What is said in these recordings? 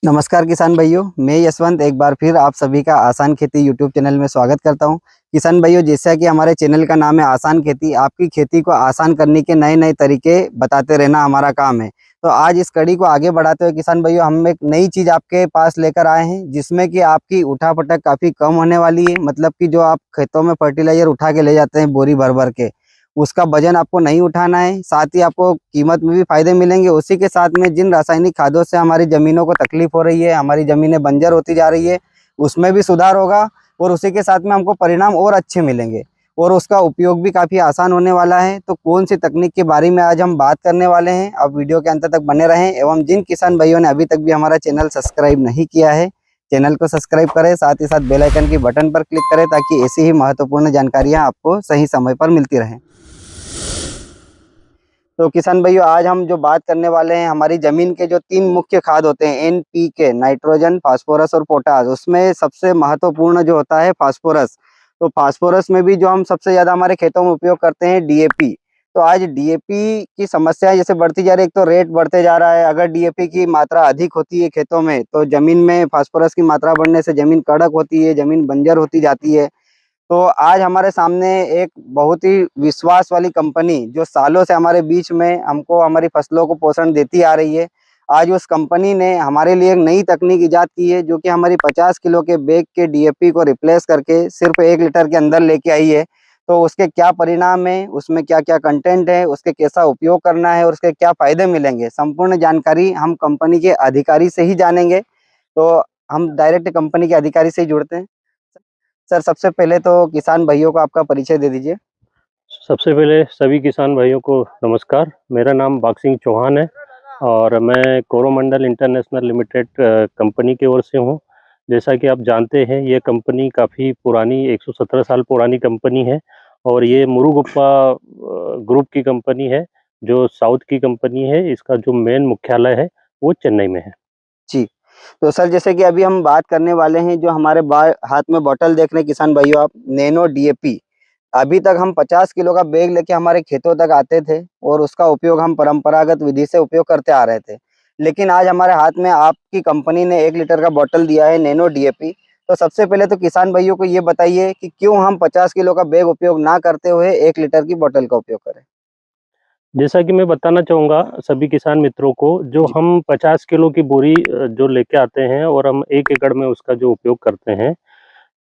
नमस्कार किसान भाइयों, मैं यशवंत एक बार फिर आप सभी का आसान खेती यूट्यूब चैनल में स्वागत करता हूं। किसान भाइयों, जैसा कि हमारे चैनल का नाम है आसान खेती, आपकी खेती को आसान करने के नए नए तरीके बताते रहना हमारा काम है। तो आज इस कड़ी को आगे बढ़ाते हुए किसान भाइयों, हम एक नई चीज़ आपके पास लेकर आए हैं, जिसमें कि आपकी उठापटक काफ़ी कम होने वाली है। मतलब कि जो आप खेतों में फर्टिलाइजर उठा के ले जाते हैं बोरी भर भर के, उसका वजन आपको नहीं उठाना है। साथ ही आपको कीमत में भी फायदे मिलेंगे। उसी के साथ में जिन रासायनिक खादों से हमारी ज़मीनों को तकलीफ हो रही है, हमारी ज़मीनें बंजर होती जा रही है, उसमें भी सुधार होगा। और उसी के साथ में हमको परिणाम और अच्छे मिलेंगे और उसका उपयोग भी काफ़ी आसान होने वाला है। तो कौन सी तकनीक के बारे में आज हम बात करने वाले हैं, आप वीडियो के अंत तक बने रहें। एवं जिन किसान भाइयों ने अभी तक भी हमारा चैनल सब्सक्राइब नहीं किया है, चैनल को सब्सक्राइब करें, साथ ही साथ बेल आइकन की बटन पर क्लिक करें, ताकि ऐसी ही महत्वपूर्ण जानकारियाँ आपको सही समय पर मिलती रहें। तो किसान भाइयों, आज हम जो बात करने वाले हैं, हमारी जमीन के जो 3 मुख्य खाद होते हैं, NPK, नाइट्रोजन, फास्फोरस और पोटास, उसमें सबसे महत्वपूर्ण जो होता है फास्फोरस। तो फास्फोरस में भी जो हम सबसे ज़्यादा हमारे खेतों में उपयोग करते हैं DAP। तो आज DAP की समस्या जैसे बढ़ती जा रही है, एक तो रेट बढ़ते जा रहा है। अगर DAP की मात्रा अधिक होती है खेतों में, तो ज़मीन में फास्फोरस की मात्रा बढ़ने से ज़मीन कड़क होती है, ज़मीन बंजर होती जाती है। तो आज हमारे सामने एक बहुत ही विश्वास वाली कंपनी, जो सालों से हमारे बीच में हमको हमारी फसलों को पोषण देती आ रही है, आज उस कंपनी ने हमारे लिए एक नई तकनीक इजाद की है, जो कि हमारी 50 किलो के बैग के DAP को रिप्लेस करके सिर्फ 1 लीटर के अंदर लेके आई है। तो उसके क्या परिणाम है, उसमें क्या क्या कंटेंट है, उसके कैसा उपयोग करना है और उसके क्या फायदे मिलेंगे, संपूर्ण जानकारी हम कंपनी के अधिकारी से ही जानेंगे। तो हम डायरेक्ट कंपनी के अधिकारी से ही जुड़ते हैं। सर, सबसे पहले तो किसान भाइयों को आपका परिचय दे दीजिए। सबसे पहले सभी किसान भाइयों को नमस्कार। मेरा नाम बाग सिंह चौहान है और मैं कोरोमंडल इंटरनेशनल लिमिटेड कंपनी की ओर से हूँ। जैसा कि आप जानते हैं, ये कंपनी काफ़ी पुरानी 117 साल पुरानी कंपनी है और ये मुरुगप्पा ग्रुप की कंपनी है, जो साउथ की कंपनी है। इसका जो मेन मुख्यालय है वो चेन्नई में है। जी, तो सर जैसे कि अभी हम बात करने वाले हैं, जो हमारे हाथ में बॉटल देख रहे हैं किसान भाइयों आप, नैनो DAP। अभी तक हम 50 किलो का बैग लेके हमारे खेतों तक आते थे और उसका उपयोग हम परंपरागत विधि से उपयोग करते आ रहे थे। लेकिन आज हमारे हाथ में आपकी कंपनी ने 1 लीटर का बॉटल दिया है, नैनो DAP। तो सबसे पहले तो किसान भाइयों को ये बताइए कि क्यों हम 50 किलो का बैग उपयोग ना करते हुए 1 लीटर की बॉटल का उपयोग करें? जैसा कि मैं बताना चाहूँगा सभी किसान मित्रों को, जो जी, हम 50 किलो की बोरी जो लेके आते हैं और हम 1 एकड़ में उसका जो उपयोग करते हैं,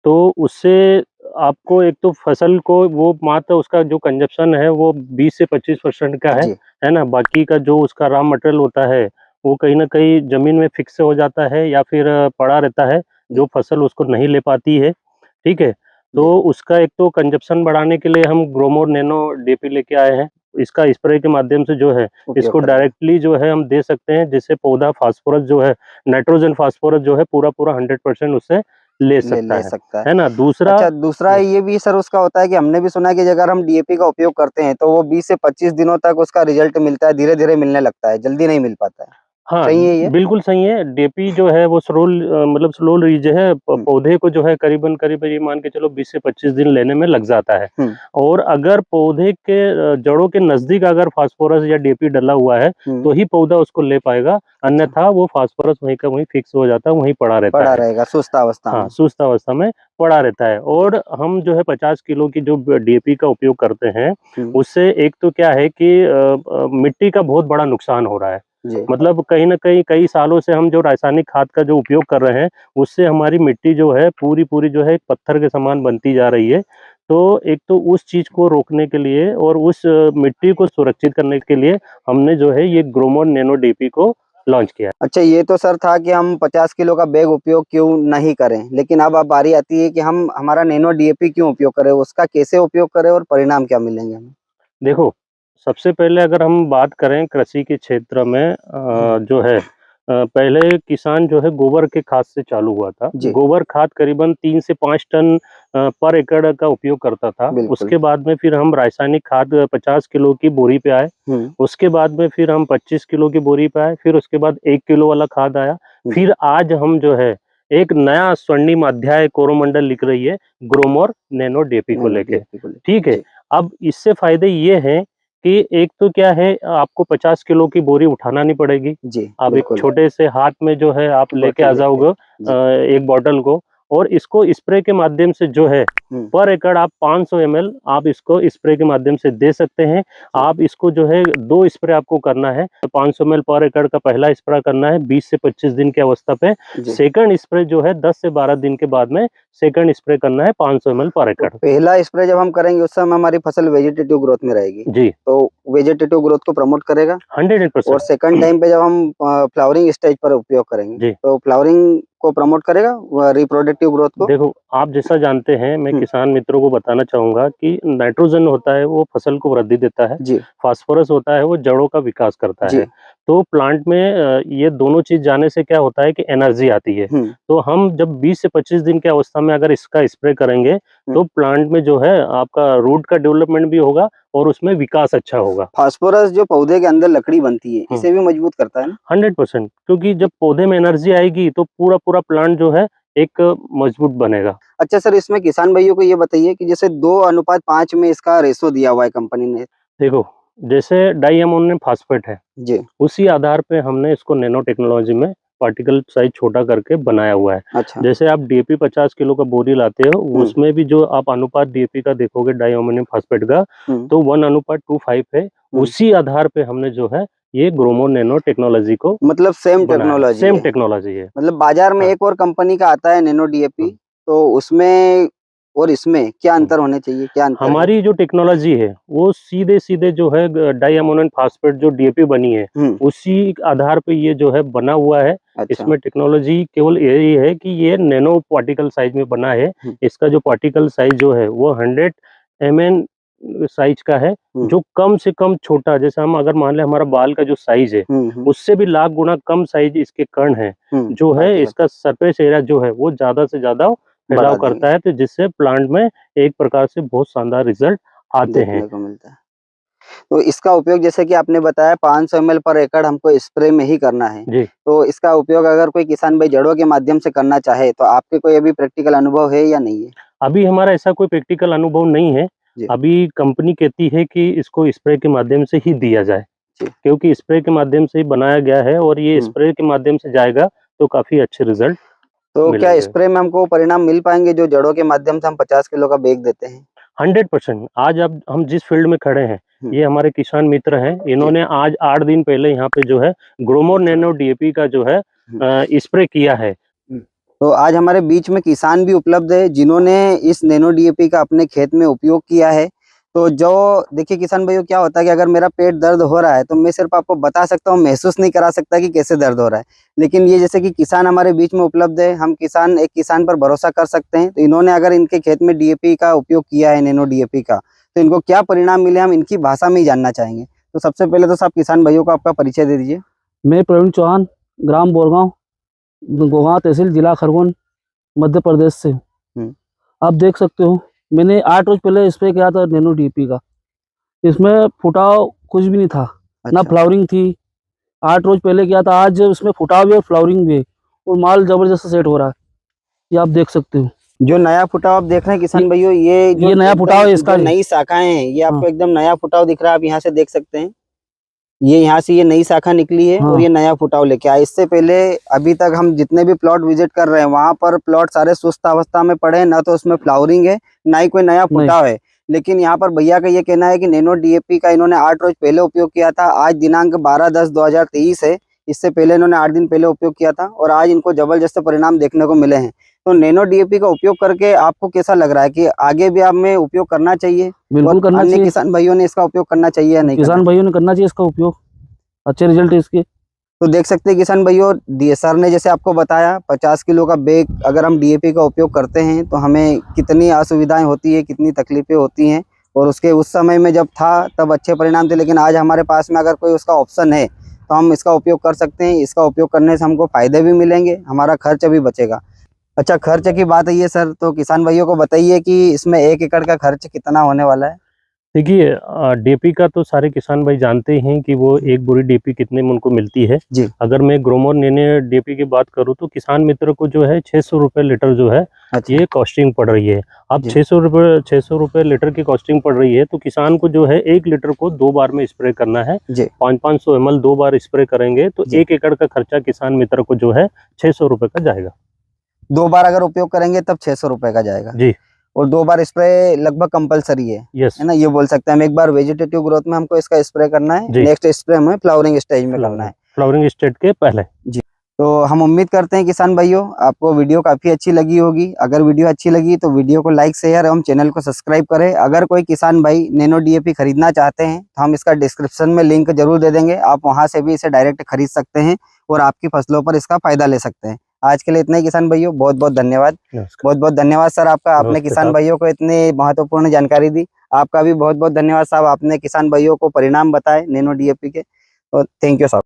तो उससे आपको एक तो फसल को वो मात्र उसका जो कंजप्शन है वो 20 से 25% का जी, है ना? बाकी का जो उसका रॉ मटेरियल होता है, वो कहीं न कहीं ज़मीन में फिक्स हो जाता है या फिर पड़ा रहता है, जी, जो फसल उसको नहीं ले पाती है, ठीक है? जी, तो उसका एक तो कंजप्शन बढ़ाने के लिए हम ग्रोमोर नैनो डीएपी लेके आए हैं। इसका स्प्रे के माध्यम से जो है, उपयोग इसको कर रहे हैं। डायरेक्टली जो है हम दे सकते हैं, जिससे पौधा फास्फोरस जो है, नाइट्रोजन फास्फोरस जो है पूरा-पूरा 100% उससे ले सकता ले सकता है। है ना? दूसरा अच्छा, दूसरा ये भी सर उसका होता है कि हमने भी सुना है कि अगर हम DAP का उपयोग करते हैं, तो वो 20 से 25 दिनों तक उसका रिज़ल्ट मिलता है, धीरे-धीरे मिलने लगता है, जल्दी नहीं मिल पाता है। हाँ, सही है ये? बिल्कुल सही है। डीएपी जो है वो मतलब स्लो रिलीज़ है। प हुँ, पौधे को जो है करीबन-करीब ये मान के चलो 20 से 25 दिन लेने में लग जाता है। हुँ, और अगर पौधे के जड़ों के नज़दीक अगर फास्फोरस या डीएपी डला हुआ है, हुँ। तो ही पौधा उसको ले पाएगा, अच्छा, अन्यथा वो फास्फोरस वहीं का वहीं फिक्स हो जाता है, वहीं पड़ा रहता पड़ा है। रहेगा सुस्त अवस्था हाँ, में। सुस्त अवस्था में पड़ा रहता है। जी, और हम जो है 50 किलो की जो डीएपी का उपयोग करते हैं, हुँ, उससे एक तो क्या है कि मिट्टी का बहुत बड़ा नुकसान हो रहा है। जी, मतलब कहीं न कहीं कई सालों से हम जो रासायनिक खाद का जो उपयोग कर रहे हैं, उससे हमारी मिट्टी जो है पूरी-पूरी जो है एक पत्थर के समान बनती जा रही है। तो एक तो उस चीज़ को रोकने के लिए और उस मिट्टी को सुरक्षित करने के लिए हमने जो है ये ग्रोमोर नैनो डीएपी को लॉन्च किया है। अच्छा, ये तो सर था कि हम 50 किलो का बैग उपयोग क्यों नहीं करें, लेकिन अब बारी आती है कि हम हमारा नैनो DAP क्यों उपयोग करें, उसका कैसे उपयोग करें और परिणाम क्या मिलेंगे हमें? देखो, सबसे पहले अगर हम बात करें कृषि के क्षेत्र में हुँ, जो है पहले किसान जो है गोबर के खाद से चालू हुआ था। जी, गोबर खाद करीबन 3 से 5 टन पर एकड़ का उपयोग करता था। बिल्कुल। उसके बाद में फिर हम रासायनिक खाद 50 किलो की बोरी पे आए। हुँ, उसके बाद में फिर हम 25 किलो की बोरी पे आए। फिर उसके बाद 1 किलो वाला खाद आया। जी, फिर आज हम जो है एक नया स्वर्णिम अध्याय कोरोमंडल लिख रही है, ग्रोमोर नैनो डीएपी को नैनो लेके। DAP को लेके। ठीक है? जी, अब इससे फ़ायदे ये हैं कि एक तो क्या है, आपको 50 किलो की बोरी उठाना नहीं पड़ेगी। जी, आप एक बिल्कुल। छोटे से हाथ में जो है आप लेके आ बॉटल लेके, जाओगे जी। एक बॉटल को, और इसको स्प्रे के माध्यम से जो है हुँ, पर एकड़ आप 500 ml आप इसको स्प्रे के माध्यम से दे सकते हैं। जी, आप इसको जो है 2 स्प्रे आपको करना है। 500 ml पर एकड़ का पहला स्प्रे करना है 20 से 25 दिन की अवस्था पे। जी। सेकंड स्प्रे जो है 10 से 12 दिन के बाद में सेकंड स्प्रे करना है 500 ml पर तो एकड़। पहला स्प्रे जब हम करेंगे उस समय हमारी फसल वेजिटेटिव ग्रोथ में रहेगी, जी, तो वेजिटेटिव ग्रोथ को प्रमोट करेगा। और 100%। सेकंड टाइम पे जब हम फ्लावरिंग स्टेज पर उपयोग करेंगे, जी। तो फ्लावरिंग को प्रमोट करेगा रिप्रोडक्टिव ग्रोथ को? देखो, आप जैसा जानते हैं, मैं हुँ, किसान मित्रों को बताना चाहूँगा कि नाइट्रोजन होता है वो फसल को वृद्धि देता है, जी, फास्फोरस होता है वो जड़ों का विकास करता है। जी। तो प्लांट में ये दोनों चीज़ जाने से क्या होता है कि एनर्जी आती है। हुँ, तो हम जब 20 से 25 दिन की अवस्था में अगर इसका स्प्रे करेंगे, हुँ। तो प्लांट में जो है आपका रूट का डेवलपमेंट भी होगा और उसमें विकास अच्छा होगा। फास्फोरस जो पौधे के अंदर लकड़ी बनती है, हुँ, इसे भी मजबूत करता है ना? 100%, क्योंकि जब पौधे में एनर्जी आएगी तो पूरा-पूरा प्लांट जो है एक मजबूत बनेगा। अच्छा सर, इसमें किसान भाइयों को ये बताइए कि जैसे 2:5 में इसका रेशो दिया हुआ है कंपनी ने। देखो, जैसे डाई अमोनियम फास्फेट है, जी, उसी आधार पे हमने इसको नैनो टेक्नोलॉजी में पार्टिकल साइज छोटा करके बनाया हुआ है। अच्छा। जैसे आप डीएपी 50 किलो का बोरी लाते हो, हुँ, उसमें भी जो आप अनुपात डीएपी का देखोगे डाई अमोनियम फास्फेट का, हुँ, तो 1:25 है। हुँ। उसी आधार पे हमने जो है ये ग्रोमो नैनो टेक्नोलॉजी को मतलब सेम बनाया है। टेक्नोलॉजी सेम है। टेक्नोलॉजी है। मतलब बाज़ार में हाँ। एक और कंपनी का आता है नैनो डीएपी, हुँ, तो उसमें और इसमें क्या हुँ। अंतर होने चाहिए? क्या अंतर है? हमारी जो टेक्नोलॉजी है, वो सीधे-सीधे जो है डाई अमोनियम फास्फेट जो डीएपी बनी है, हुँ, उसी आधार पे ये जो है बना हुआ है। अच्छा। इसमें टेक्नोलॉजी केवल यही है कि ये नैनो पार्टिकल साइज़ में बना है। हुँ, इसका जो पार्टिकल साइज़ जो है वो 100 एमएन साइज़ का है, हुँ, जो कम से कम छोटा, जैसे हम अगर मान लें हमारा बाल का जो साइज़ है, हुँ, हुँ, उससे भी लाख गुना कम साइज़ इसके कण हैं, हुँ, जो है पार्टिकल इसका सरफेस एरिया जो है वो ज़्यादा से ज़्यादा फैलाव बढ़ा करता देंगे, है, तो जिससे प्लांट में एक प्रकार से बहुत शानदार रिज़ल्ट आते हैं। देखने को मिलता है। तो इसका उपयोग जैसे कि आपने बताया 500 एमएल पर एकड़ हमको स्प्रे में ही करना है। जी, तो इसका उपयोग अगर कोई किसान भाई जड़ों के माध्यम से करना चाहे, तो आपके कोई अभी प्रैक्टिकल अनुभव है या नहीं है? अभी हमारा ऐसा कोई प्रैक्टिकल अनुभव नहीं है। जी, अभी कंपनी कहती है कि इसको स्प्रे के माध्यम से ही दिया जाए, जी। क्योंकि स्प्रे के माध्यम से ही बनाया गया है और ये हुँ। स्प्रे के माध्यम से जाएगा तो काफ़ी अच्छे रिज़ल्ट तो क्या मिलेंगे। स्प्रे में हमको परिणाम मिल पाएँगे जो जड़ों के माध्यम से हम 50 किलो का बैग देते हैं? 100% आज अब हम जिस फील्ड में खड़े हैं, हुँ, ये हमारे किसान मित्र हैं। जी, इन्होंने आज 8 दिन पहले यहाँ पे जो है ग्रोमो अच्छा। नैनो डीएपी का जो है हुँ। स्प्रे किया है। तो आज हमारे बीच में किसान भी उपलब्ध है जिन्होंने इस नैनो डीएपी का अपने खेत में उपयोग किया है। तो जो देखिए किसान भाइयों क्या होता है कि अगर मेरा पेट दर्द हो रहा है तो मैं सिर्फ आपको बता सकता हूँ, महसूस नहीं करा सकता कि कैसे दर्द हो रहा है। लेकिन ये जैसे कि किसान हमारे बीच में उपलब्ध है, हम किसान एक किसान पर भरोसा कर सकते हैं। तो इन्होंने अगर इनके खेत में डीएपी का उपयोग किया है, नैनो डीएपी का, तो इनको क्या परिणाम मिले हम इनकी भाषा में ही जानना चाहेंगे। तो सबसे पहले तो सब किसान भाइयों को आपका परिचय दे दीजिए। मैं प्रवीण चौहान, ग्राम बोरगांव, गोगांव तहसील, जिला खरगोन, मध्य प्रदेश से हूँ। हुँ, आप देख सकते हो, मैंने 8 रोज़ पहले स्प्रे किया था नैनो डीपी का। इसमें फुटाव कुछ भी नहीं था, ना अच्छा। फ्लावरिंग थी। 8 रोज़ पहले किया था, आज उसमें फुटाव भी और फ्लावरिंग भी है और माल ज़बरदस्त सेट हो रहा है। ये आप देख सकते हो। जो नया फुटाव आप देख रहे हैं ये किसान भाइयों, ये जो ये नया एकदम फुटाव है इसका जो ये। नई शाखाएं हैं, ये हाँ, आपको एकदम नया फुटाव दिख रहा है। आप यहाँ से देख सकते हैं, ये यहाँ से ये नई शाखा निकली है और हाँ, ये नया फुटाव लेके आया। इससे पहले अभी तक हम जितने भी प्लॉट विजिट कर रहे हैं, वहाँ पर प्लॉट सारे सुस्त अवस्था में पड़े हैं, ना तो उसमें फ्लावरिंग है, ना ही कोई नया नहीं, फुटाव है। लेकिन यहाँ पर भैया का ये कहना है कि नैनो डीएपी का इन्होंने 8 रोज पहले उपयोग किया था। आज दिनांक 12/10/2023 है। इससे पहले इन्होंने 8 दिन पहले उपयोग किया था और आज इनको जबरदस्त परिणाम देखने को मिले हैं। तो नैनो डीएपी का उपयोग करके आपको कैसा लग रहा है कि आगे भी हमें उपयोग करना चाहिए और बिल्कुल करना अन्य चाहिए। किसान भाइयों ने इसका उपयोग करना चाहिए या नहीं करना किसान चाहिए? भाइयों ने करना चाहिए इसका उपयोग, अच्छे रिजल्ट है इसके। तो देख सकते हैं किसान भाइयों, सर ने जैसे आपको बताया 50 किलो का बैग अगर हम डीएपी का उपयोग करते हैं तो हमें कितनी असुविधाएं होती है, कितनी तकलीफें होती हैं। और उसके उस समय में जब था तब अच्छे परिणाम थे, लेकिन आज हमारे पास में अगर कोई उसका ऑप्शन है तो हम इसका उपयोग कर सकते हैं। इसका उपयोग करने से हमको फायदे भी मिलेंगे, हमारा खर्च भी बचेगा। अच्छा, खर्च की बात है ये सर, तो किसान भाइयों को बताइए कि इसमें 1 एकड़ का खर्च कितना होने वाला है? देखिए डीएपी का तो सारे किसान भाई जानते हैं कि वो एक बोरी डीएपी कितने में उनको मिलती है। जी। अगर मैं ग्रोमोर नेने डीएपी की बात करूं तो किसान मित्र को जो है 600 रुपये लीटर जो है अच्छा। ये कॉस्टिंग पड़ रही है। अब जी। 600 रुपये लीटर की कॉस्टिंग पड़ रही है तो किसान को जो है 1 लीटर को 2 बार में स्प्रे करना है। जी। 500 ml 2 बार स्प्रे करेंगे तो जी। 1 एकड़ का खर्चा किसान मित्र को जो है 600 रुपये का जाएगा। 2 बार अगर उपयोग करेंगे तब 600 रुपए का जाएगा। जी। और 2 बार स्प्रे लगभग कंपलसरी है यस। ना, ये बोल सकते हैं हम। एक बार वेजिटेटिव ग्रोथ में हमको इसका स्प्रे करना है, जी। नेक्स्ट स्प्रे हमें फ्लावरिंग स्टेज में करना है। फ्लावरिंग स्टेज के पहले। जी। तो हम उम्मीद करते हैं किसान भाइयों आपको वीडियो काफी अच्छी लगी होगी। अगर वीडियो अच्छी लगी तो वीडियो को लाइक शेयर एवं चैनल को सब्सक्राइब करें। अगर कोई किसान भाई नैनो डीएपी खरीदना चाहते हैं तो हम इसका डिस्क्रिप्शन में लिंक जरूर दे देंगे, आप वहां से भी इसे डायरेक्ट खरीद सकते हैं और आपकी फसलों पर इसका फायदा ले सकते हैं। आज के लिए इतना ही किसान भाइयों, बहुत बहुत धन्यवाद। बहुत बहुत धन्यवाद सर आपका, आपने नमस्ते किसान साहब। भाइयों को इतनी महत्वपूर्ण जानकारी दी। आपका भी बहुत बहुत धन्यवाद साहब, आपने किसान भाइयों को परिणाम बताए नैनो डीएपी के। तो थैंक यू साहब।